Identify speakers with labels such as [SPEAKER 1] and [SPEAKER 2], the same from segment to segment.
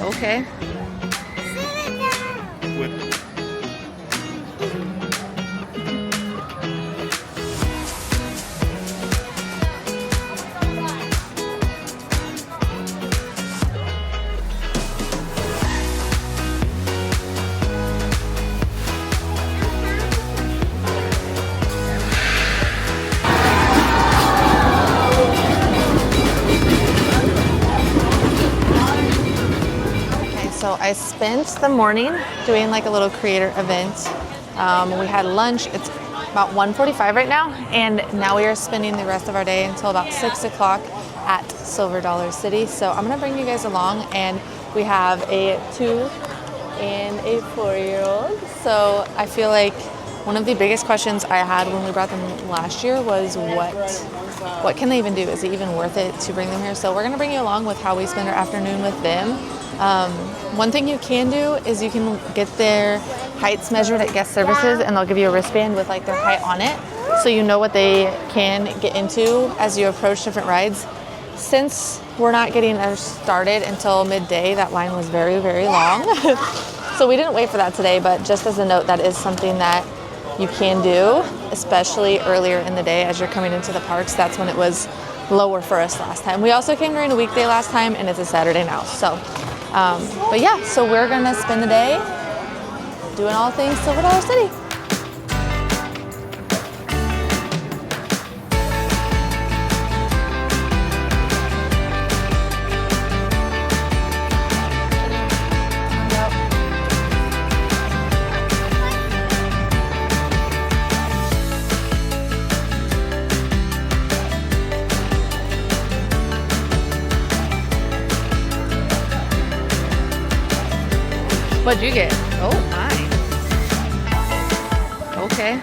[SPEAKER 1] Okay. So I spent the morning doing like a little creator event. We had lunch. It's about 1:45 right now, and now we are spending the rest of our day until about 6 o'clock at Silver Dollar City. So I'm gonna bring you guys along, and we have a 2 and a 4-year-old. So I feel like one of the biggest questions I had when we brought them last year was what can they even do? Is it even worth it to bring them here? So we're gonna bring you along with how we spend our afternoon with them. One thing you can do is you can get their heights measured at guest services, and they'll give you a wristband with like their height on it, so you know what they can get into as you approach different rides. Since we're not getting started until midday, that line was very, very long. So we didn't wait for that today, but just as a note, that is something that you can do, especially earlier in the day as you're coming into the parks. That's when it was lower for us last time. We also came during a weekday last time, and it's a Saturday now. So, but yeah, so we're gonna spend the day doing all things Silver Dollar City. What'd you get? Oh, mine. Okay.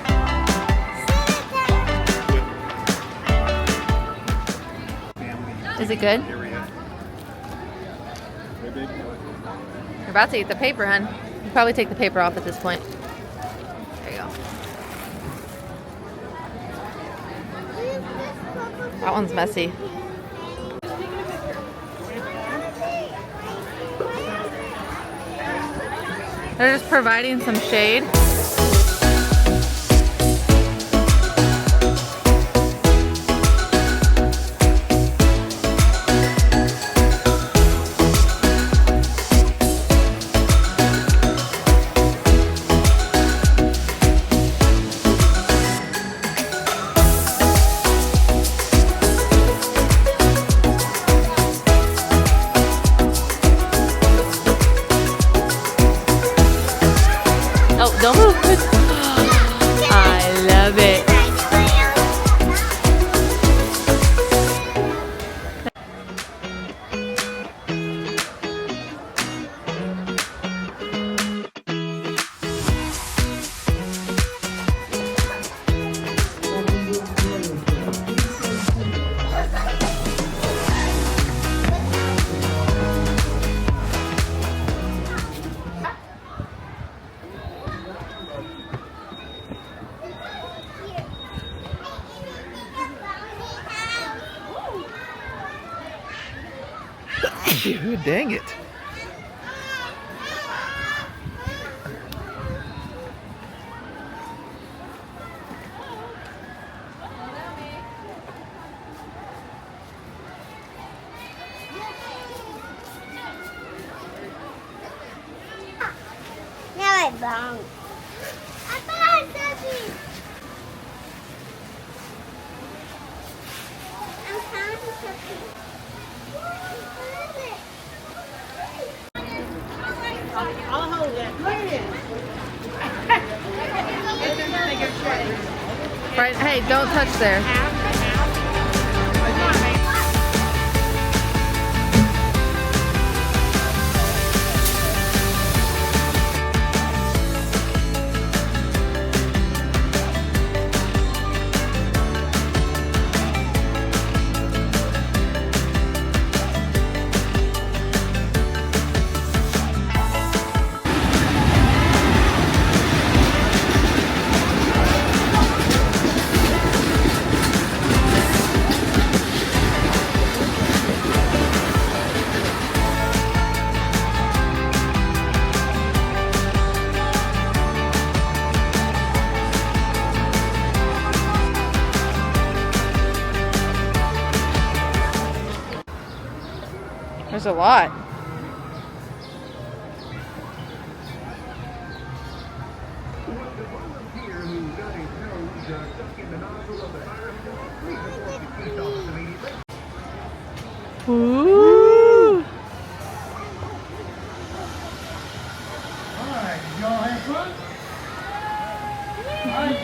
[SPEAKER 1] Is it good? You're about to eat the paper, hun. You probably take the paper off at this point. There you go. That one's messy. They're just providing some shade. Oh, don't move. I love it.
[SPEAKER 2] Dang it.
[SPEAKER 3] Now I bounce. I'm found something. I'll hold it. Look at it.
[SPEAKER 1] Right, hey, don't touch there. a lot. Ooh.
[SPEAKER 4] Alright, y'all have fun? Alright,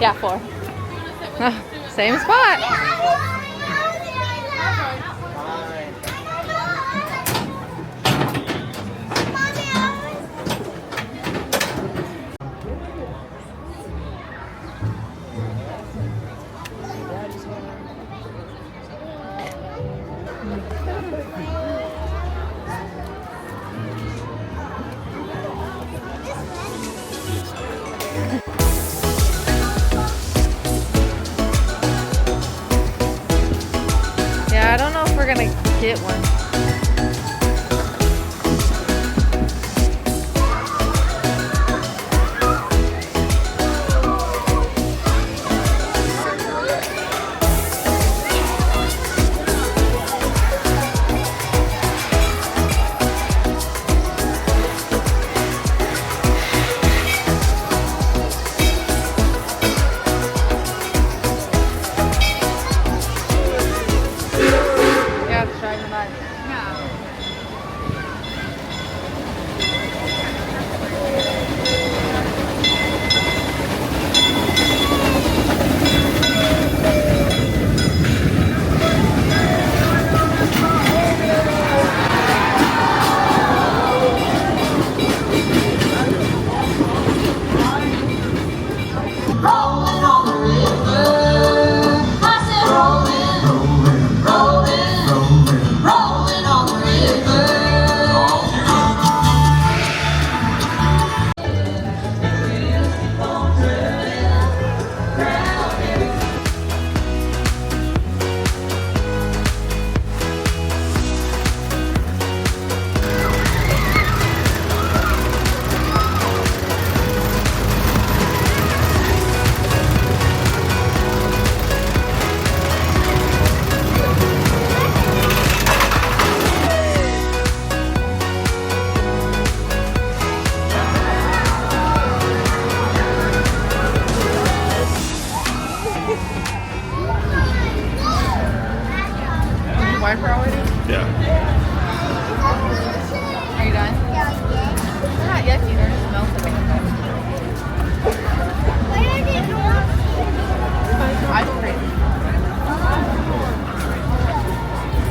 [SPEAKER 1] Yeah, 4. Same spot. Yeah, I don't know if we're gonna get one. Yeah, let's try the mud.
[SPEAKER 5] Rolling on the river. I said rolling, rolling on the river.
[SPEAKER 1] Wipe her already?
[SPEAKER 2] Yeah.
[SPEAKER 1] Are you done? They're not yucky, they're just melted a little bit. Ice cream.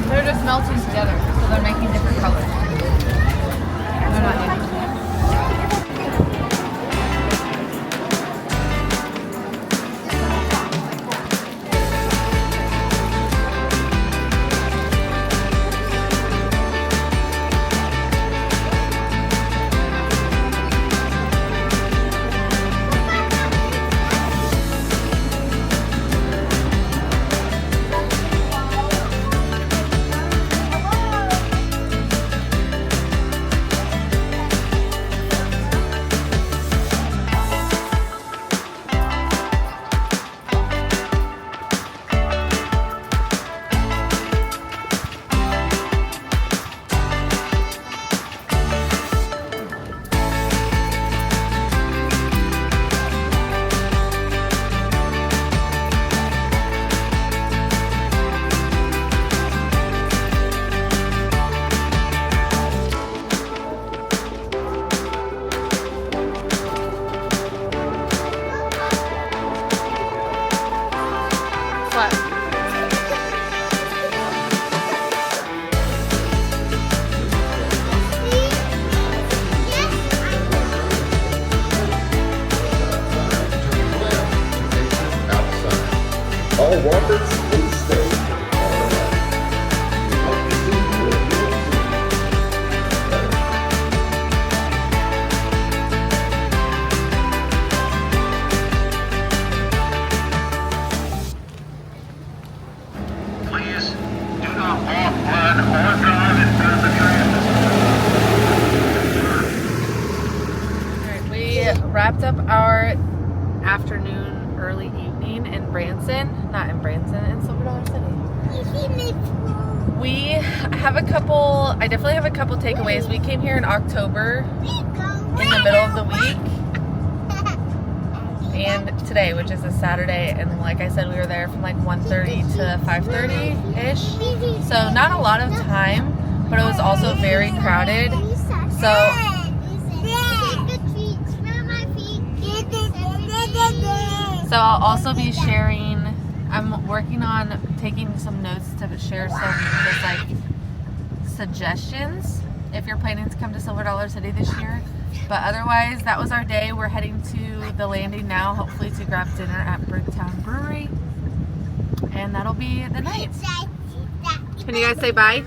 [SPEAKER 1] They're just melting together, so they're making different colors. They're not yucky. What?
[SPEAKER 6] All walkers, please stay.
[SPEAKER 4] Please do not walk, run, or drive in front of the transit.
[SPEAKER 1] Alright, we wrapped up our afternoon, early evening in Branson. Not in Branson, in Silver Dollar City. We have a couple, I definitely have a couple takeaways. We came here in October in the middle of the week. And today, which is a Saturday, and like I said, we were there from like 1:30 to 5:30-ish. So not a lot of time, but it was also very crowded. So I'll also be sharing, I'm working on taking some notes to share some just like suggestions if you're planning to come to Silver Dollar City this year. But otherwise, that was our day. We're heading to the landing now, hopefully to grab dinner at Bricktown Brewery. And that'll be the night. Can you guys say bye?